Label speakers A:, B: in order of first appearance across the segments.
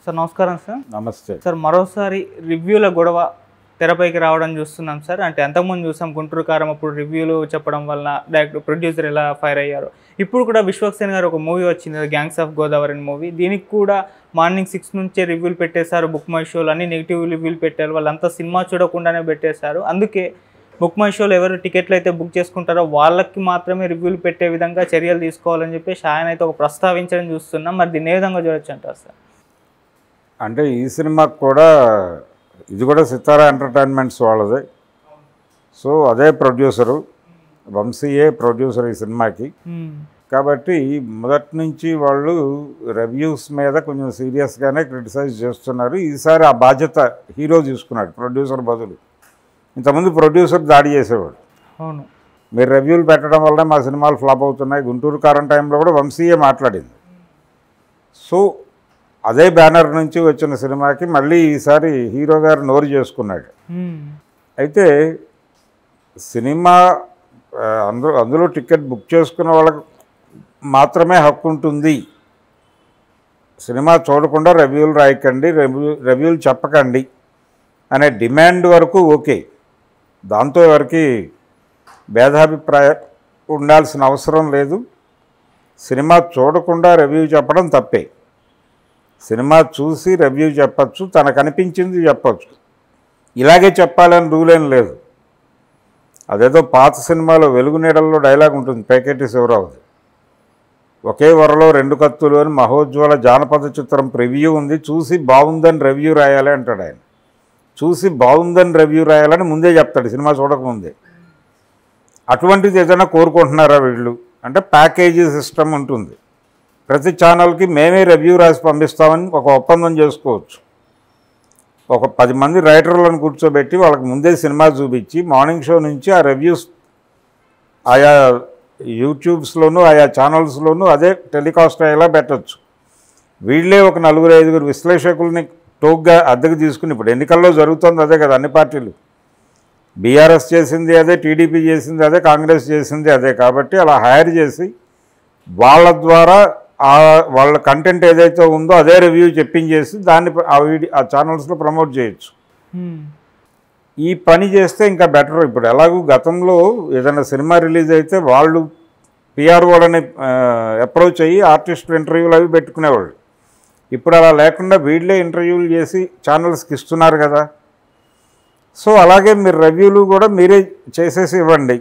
A: Sir నమస్కారం sir.
B: నమస్తే
A: sir మరోసారి రివ్యూల గొడవ తెరపైకి రావడం చూస్తున్నాం సార్. అంటే అంతకుముందు చూసాం గుంటూరు కారం అప్పుడు రివ్యూలు చెప్పడం వల్ల డైరెక్ట్ ప్రొడ్యూసర్ ఎలా ఫైర్ అయ్యారు. ఇప్పుడు కూడా విశ్వక్సేన్ గారు ఒక మూవీ వచ్చింది గ్యాంగ్స్ ఆఫ్ గోదావరి మూవీ. దీనికి కూడా మార్నింగ్ 6 నుంచే రివ్యూలు పెట్టేశారు. బుక్ మై షోలు అన్ని నెగిటివ్ రివ్యూలు పెట్టారు. వాళ్ళంతా సినిమా చూడకుండానే పెట్టేశారు. అందుకే బుక్ మై షోలో ఎవరు టికెట్లు అయితే బుక్ చేసుకుంటారో వాళ్ళకి మాత్రమే రివ్యూలు పెట్టే విధంగా చర్యలు తీసుకోవాలని చెప్పేసి ఆయన అయితే ఒక ప్రస్తావించడం చూస్తున్నాం. మరి దీన్ని ఏ విధంగా చూడొచ్చు అంటారు సార్?
B: అంటే ఈ సినిమాకి కూడా ఇది కూడా సితారా ఎంటర్టైన్మెంట్స్ వాళ్ళదే. సో అదే ప్రొడ్యూసరు, వంశీయే ప్రొడ్యూసర్ ఈ సినిమాకి. కాబట్టి మొదటి నుంచి వాళ్ళు రివ్యూస్ మీద కొంచెం సీరియస్గానే క్రిటిసైజ్ చేస్తున్నారు. ఈసారి ఆ బాధ్యత హీరో తీసుకున్నాడు ప్రొడ్యూసర్ బదులు. ఇంతకుముందు ప్రొడ్యూసర్ దాడి చేసేవాడు.
A: అవును,
B: మీరు రివ్యూలు పెట్టడం వల్ల మా సినిమాలు ఫ్లాప్ అవుతున్నాయి. గుంటూరు కారం టైంలో కూడా వంశీయే మాట్లాడింది. సో అదే బ్యానర్ నుంచి వచ్చిన సినిమాకి మళ్ళీ ఈసారి హీరో గారు నోరు చేసుకున్నాడు. అయితే సినిమా అందులో టికెట్ బుక్ చేసుకున్న వాళ్ళకి మాత్రమే హక్కు ఉంటుంది. సినిమా చూడకుండా రివ్యూలు రాయకండి, రివ్యూలు చెప్పకండి అనే డిమాండ్ వరకు ఓకే. దాంతో ఎవరికి భేదాభిప్రాయం ఉండాల్సిన అవసరం లేదు. సినిమా చూడకుండా రివ్యూ చెప్పడం తప్పే. సినిమా చూసి రివ్యూ చెప్పచ్చు, తనకు అనిపించింది చెప్పచ్చు. ఇలాగే చెప్పాలని రూల్ ఏం లేదు. అదేదో పాత సినిమాలో వెలుగు నీడల్లో డైలాగ్ ఉంటుంది పేకేటి శివరావుది. ఒకే వరలో 2 కత్తులు అని మహోజ్వల జానపద చిత్రం ప్రివ్యూ ఉంది, చూసి బాగుందని రివ్యూ రాయాలి అంటాడు ఆయన. చూసి బాగుందని రివ్యూ రాయాలని ముందే చెప్తాడు సినిమా చూడకముందే. అటువంటిది ఏదైనా కోరుకుంటున్నారా వీళ్ళు అంటే ప్యాకేజీ సిస్టమ్ ఉంటుంది. ప్రతి ఛానల్కి మేమే రివ్యూ రాసి పంపిస్తామని ఒక ఒప్పందం చేసుకోవచ్చు. ఒక 10 మంది రైటర్లను కూర్చోబెట్టి వాళ్ళకి ముందే సినిమా చూపించి మార్నింగ్ షో నుంచి ఆ రివ్యూస్ ఆయా యూట్యూబ్స్లోనూ ఆయా ఛానల్స్లోనూ అదే టెలికాస్ట్ అయ్యేలా పెట్టచ్చు. వీళ్ళే ఒక 4-5 విశ్లేషకుల్ని టోక్గా అద్దెకు తీసుకుని, ఇప్పుడు ఎన్నికల్లో జరుగుతుంది అదే కదా, అన్ని పార్టీలు బీఆర్ఎస్ చేసింది అదే, టీడీపీ చేసింది అదే, కాంగ్రెస్ చేసింది అదే. కాబట్టి అలా హైర్ చేసి వాళ్ళ ద్వారా వాళ్ళ కంటెంట్ ఏదైతే ఉందో అదే రివ్యూ చెప్పించేసి దాన్ని ఆ ఛానల్స్లో ప్రమోట్ చేయొచ్చు. ఈ పని చేస్తే ఇంకా బెటర్. ఇప్పుడు ఎలాగూ గతంలో ఏదైనా సినిమా రిలీజ్ అయితే వాళ్ళు పిఆర్ వాళ్ళని అప్రోచ్ అయ్యి ఆర్టిస్ట్ ఇంటర్వ్యూలు అవి పెట్టుకునేవాళ్ళు. ఇప్పుడు అలా లేకుండా వీళ్ళే ఇంటర్వ్యూలు చేసి ఛానల్స్కి ఇస్తున్నారు కదా. సో అలాగే మీరు రివ్యూలు కూడా మీరే చేసేసి ఇవ్వండి.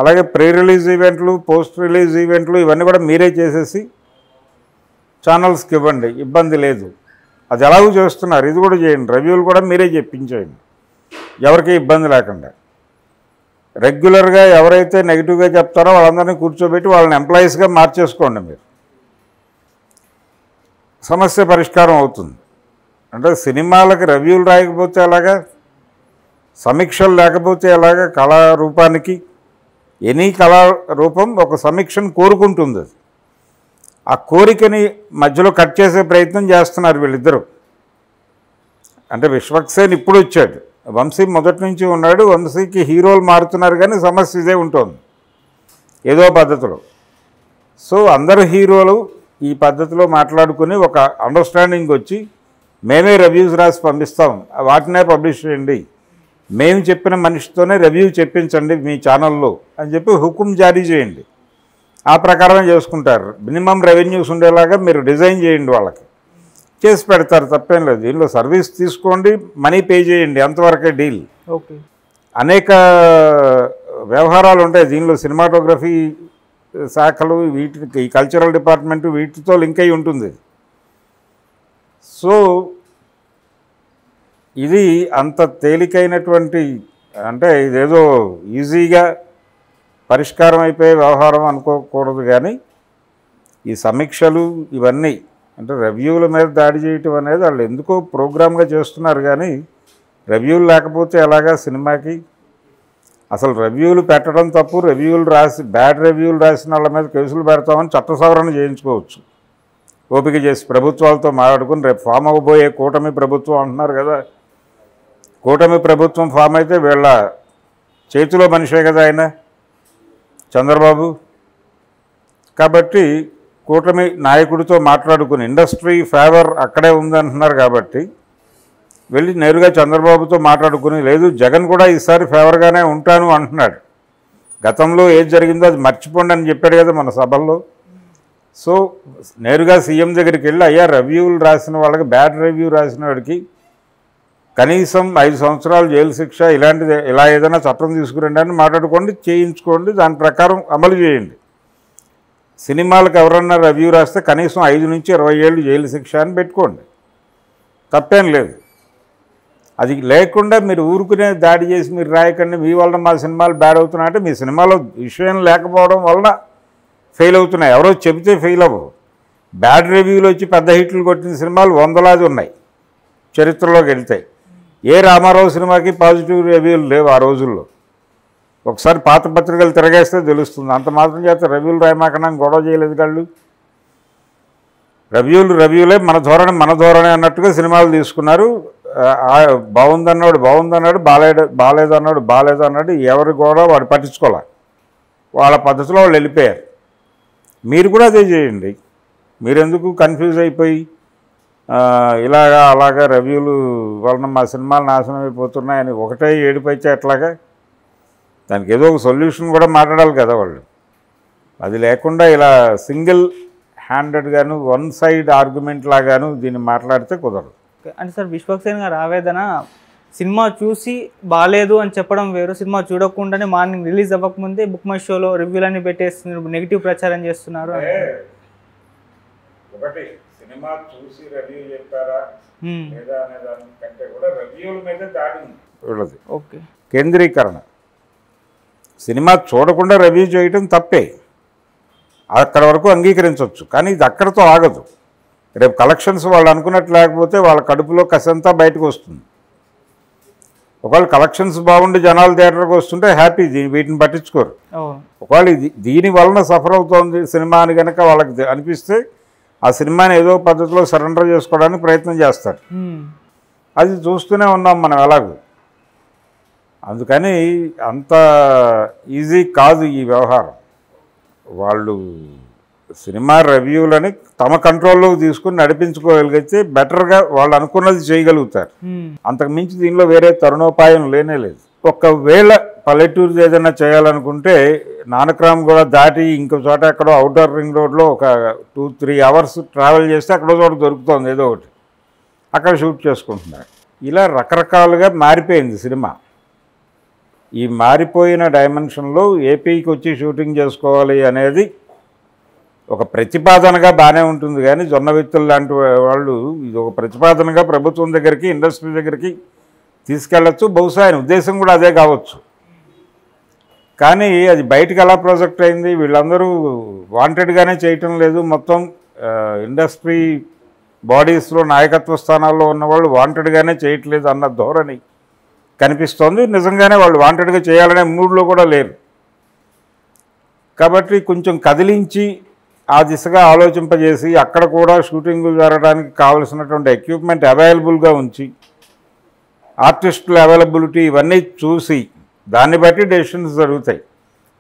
B: అలాగే ప్రీ రిలీజ్ ఈవెంట్లు, పోస్ట్ రిలీజ్ ఈవెంట్లు ఇవన్నీ కూడా మీరే చేసేసి ఛానల్స్కి ఇవ్వండి, ఇబ్బంది లేదు. అది ఎలాగూ చేస్తున్నారు, ఇది కూడా చేయండి. రివ్యూలు కూడా మీరే చెప్పించేయండి, ఎవరికి ఇబ్బంది లేకుండా. రెగ్యులర్గా ఎవరైతే నెగిటివ్గా చెప్తారో వాళ్ళందరినీ కూర్చోబెట్టి వాళ్ళని ఎంప్లాయీస్గా మార్చేసుకోండి. మీరు సమస్య పరిష్కారం అవుతుంది. అంటే సినిమాలకు రివ్యూలు రాయకపోతే ఎలాగా, సమీక్షలు లేకపోతే ఎలాగా? కళారూపానికి ఎనీ కళారూపం ఒక సమీక్షను కోరుకుంటుంది. అది ఆ కోరికని మధ్యలో కట్ చేసే ప్రయత్నం చేస్తున్నారు వీళ్ళిద్దరూ. అంటే విశ్వక్సేన్ ఇప్పుడు వచ్చాడు, వంశీ మొదటి నుంచి ఉన్నాడు. వంశీకి హీరోలు మారుతున్నారు కానీ సమస్య ఇదే ఉంటుంది ఏదో పద్ధతిలో. సో అందరు హీరోలు ఈ పద్ధతిలో మాట్లాడుకుని ఒక అండర్స్టాండింగ్ వచ్చి మేమే రివ్యూస్ రాసి పంపిస్తాం, వాటినే పబ్లిష్ చేయండి, మేము చెప్పిన మనిషితోనే రివ్యూ చెప్పించండి మీ ఛానల్లో అని చెప్పి హుకుం జారీ చేయండి. ఆ ప్రకారమే చేసుకుంటారు. మినిమం రెవెన్యూస్ ఉండేలాగా మీరు డిజైన్ చేయండి, వాళ్ళకి చేసి పెడతారు, తప్పేం లేదు. దీనిలో సర్వీస్ తీసుకోండి, మనీ పే చేయండి, అంతవరకే డీల్.
A: ఓకే,
B: అనేక వ్యవహారాలు ఉంటాయి దీనిలో. సినిమాటోగ్రఫీ శాఖలు, వీటికి ఈ కల్చరల్ డిపార్ట్మెంట్ వీటితో లింక్ అయి ఉంటుంది. సో ఇది అంత తేలికైనటువంటి, అంటే ఇదేదో ఈజీగా పరిష్కారం అయిపోయే వ్యవహారం అనుకోకూడదు. కానీ ఈ సమీక్షలు ఇవన్నీ అంటే రివ్యూల మీద దాడి చేయటం అనేది వాళ్ళు ఎందుకో ప్రోగ్రామ్గా చేస్తున్నారు. కానీ రివ్యూలు లేకపోతే ఎలాగా సినిమాకి? అసలు రివ్యూలు పెట్టడం తప్పు. రివ్యూలు రాసి బ్యాడ్ రివ్యూలు రాసిన వాళ్ళ మీద కేసులు పెడతామని చట్ట సవరణ చేయించుకోవచ్చు ఓపిక చేసి, ప్రభుత్వాలతో మాట్లాడుకుని. రేపు ఫామ్ అవ్వబోయే కూటమి ప్రభుత్వం అంటున్నారు కదా, కూటమి ప్రభుత్వం ఫామ్ అయితే వీళ్ళ చేతిలో మనిషే కదా ఆయన చంద్రబాబు. కాబట్టి కూటమి నాయకుడితో మాట్లాడుకుని ఇండస్ట్రీ ఫేవర్ అక్కడే ఉందంటున్నారు కాబట్టి వెళ్ళి నేరుగా చంద్రబాబుతో మాట్లాడుకుని, లేదు జగన్ కూడా ఈసారి ఫేవర్గానే ఉంటాను అంటున్నాడు, గతంలో ఏది జరిగిందో అది మర్చిపోండి అని చెప్పాడు కదా మన సభల్లో. సో నేరుగా సీఎం దగ్గరికి వెళ్ళి, అయ్యా రివ్యూలు రాసిన వాళ్ళకి, బ్యాడ్ రివ్యూ రాసిన వాడికి కనీసం 5 సంవత్సరాలు జైలు శిక్ష ఇలాంటిది, ఇలా ఏదైనా చట్టం తీసుకురండి అని మాట్లాడుకోండి, చేయించుకోండి, దాని ప్రకారం అమలు చేయండి. సినిమాలకు ఎవరన్నా రివ్యూ రాస్తే కనీసం 5 నుంచి 20 ఏళ్ళు జైలు శిక్ష అని పెట్టుకోండి, తప్పేం లేదు. అది లేకుండా మీరు ఊరుకునే దాడి చేసి మీరు రాయకండి, మీ వలన మా సినిమాలు బ్యాడ్ అవుతున్నాయంటే మీ సినిమాలో విషయం లేకపోవడం వలన ఫెయిల్ అవుతున్నాయి. ఎవరో చెబితే ఫెయిల్ అవ్వవు. బ్యాడ్ రివ్యూలు వచ్చి పెద్ద హిట్లు కొట్టిన సినిమాలు 100లాది ఉన్నాయి చరిత్రలోకి వెళ్తాయి. ఏ రామారావు సినిమాకి పాజిటివ్ రివ్యూలు లేవు ఆ రోజుల్లో. ఒకసారి పాత పత్రికలు తిరగేస్తే తెలుస్తుంది. అంత మాత్రం చేత రివ్యూలు రాయమాకన్నా గొడవ చేయలేదు వాళ్ళు. రివ్యూలే మన ధోరణి అన్నట్టుగా సినిమాలు తీసుకున్నారు. బాగుందన్నాడు బాగుందన్నాడు, బాలేదన్నాడు, ఎవరి కూడా వాడు పట్టించుకోవాలి, వాళ్ళ పద్ధతిలో వాళ్ళు వెళ్ళిపోయారు. మీరు కూడా అదే చేయండి. మీరెందుకు కన్ఫ్యూజ్ అయిపోయి ఇలాగా అలాగా రివ్యూలు వలన మా సినిమాలు నాశనం అయిపోతున్నాయని ఒకటే ఏడిపోయితే ఎట్లాగా? దానికి ఏదో ఒక సొల్యూషన్ కూడా మాట్లాడాలి కదా వాళ్ళు. అది లేకుండా ఇలా సింగిల్ హ్యాండెడ్గాను వన్ సైడ్ ఆర్గ్యుమెంట్ లాగాను దీన్ని మాట్లాడితే కుదరదు.
A: అంటే సార్ విశ్వక్సేన్ గారి ఆవేదన సినిమా చూసి బాగాలేదు అని చెప్పడం వేరు, సినిమా చూడకుండానే మార్నింగ్ రిలీజ్ అవ్వకముందే బుక్ మై షోలో రివ్యూలన్నీ పెట్టేస్తున్నారు, నెగిటివ్ ప్రచారం చేస్తున్నారు.
B: ఒకటి సినిమా చూసి రివ్యూ చెప్పారా లేదా అనే దానికంటే కూడా రివ్యూల మీద దాడి ఉంది.
A: ఓకే, కేంద్రీకరణ.
B: సినిమా చూడకుండా రివ్యూ చేయడం తప్పే, అక్కడ వరకు అంగీకరించవచ్చు, కానీ ఇది అక్కడితో ఆగదు. రేపు కలెక్షన్స్ వాళ్ళు అనుకున్నట్టు లేకపోతే వాళ్ళ కడుపులో కసంతా బయటకు వస్తుంది. ఒకవేళ కలెక్షన్స్ బాగుండి జనాలు థియేటర్కి వస్తుంటే హ్యాపీ, వీటిని పట్టించుకోరు. ఒకవేళ దీని వలన సఫర్ అవుతోంది సినిమా అని కనుక వాళ్ళకి అనిపిస్తే ఆ సినిమాని ఏదో పద్ధతిలో సరెండర్ చేసుకోవడానికి ప్రయత్నం చేస్తారు. అది చూస్తూనే ఉన్నాం మనం ఎలాగూ. అందుకని అంత ఈజీ కాదు ఈ వ్యవహారం. వాళ్ళు సినిమా రివ్యూలని తమ కంట్రోల్లో తీసుకుని నడిపించుకోగలిగితే బెటర్గా వాళ్ళు అనుకున్నది చేయగలుగుతారు. అంతకుమించి దీనిలో వేరే తరుణోపాయం లేనే లేదు. ఒకవేళ పల్లెటూరు ఏదైనా చేయాలనుకుంటే నానక్రామ్ కూడా దాటి ఇంకో చోట ఎక్కడో అవుటర్ రింగ్ రోడ్లో ఒక 2-3 అవర్స్ ట్రావెల్ చేస్తే అక్కడో చోట దొరుకుతుంది ఏదో ఒకటి, అక్కడ షూట్ చేసుకుంటున్నారు. ఇలా రకరకాలుగా మారిపోయింది సినిమా. ఈ మారిపోయిన డైమెన్షన్లో ఏపీకి వచ్చి షూటింగ్ చేసుకోవాలి అనేది ఒక ప్రతిపాదనగా బాగానే ఉంటుంది, కానీ జొన్న విత్తులు లాంటి వాళ్ళు ఇది ఒక ప్రతిపాదనగా ప్రభుత్వం దగ్గరికి, ఇండస్ట్రీ దగ్గరికి తీసుకెళ్ళచ్చు. బహుశా ఆయన ఉద్దేశం కూడా అదే కావచ్చు. కానీ అది బయటకు ఎలా ప్రాజెక్ట్ అయింది, వీళ్ళందరూ వాంటెడ్గానే చేయటం లేదు. మొత్తం ఇండస్ట్రీ బాడీస్లో నాయకత్వ స్థానాల్లో ఉన్నవాళ్ళు వాంటెడ్గానే చేయట్లేదు అన్న ధోరణి కనిపిస్తోంది. నిజంగానే వాళ్ళు వాంటెడ్గా చేయాలనే మూడ్లో కూడా లేరు. కాబట్టి కొంచెం కదిలించి ఆ దిశగా ఆలోచింపజేసి అక్కడ కూడా షూటింగులు జరగడానికి కావలసినటువంటి ఎక్విప్మెంట్ అవైలబుల్గా ఉంచి, ఆర్టిస్టుల అవైలబిలిటీ ఇవన్నీ చూసి దాన్ని బట్టి డెసిషన్స్ జరుగుతాయి.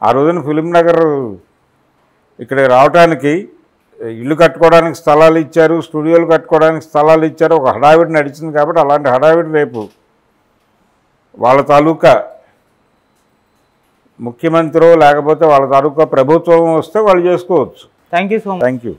B: ఆ రోజున ఫిలిం నగర్ ఇక్కడ రావడానికి ఇల్లు కట్టుకోవడానికి స్థలాలు ఇచ్చారు, స్టూడియోలు కట్టుకోవడానికి స్థలాలు ఇచ్చారు, ఒక హడావిడి నడిచింది. కాబట్టి అలాంటి హడావిడి రేపు వాళ్ళ తాలూకా ముఖ్యమంత్రి లేకపోతే వాళ్ళ తాలూకా ప్రభుత్వం వస్తే వాళ్ళు చేసుకోవచ్చు.
A: Thank you so much.
B: Thank you.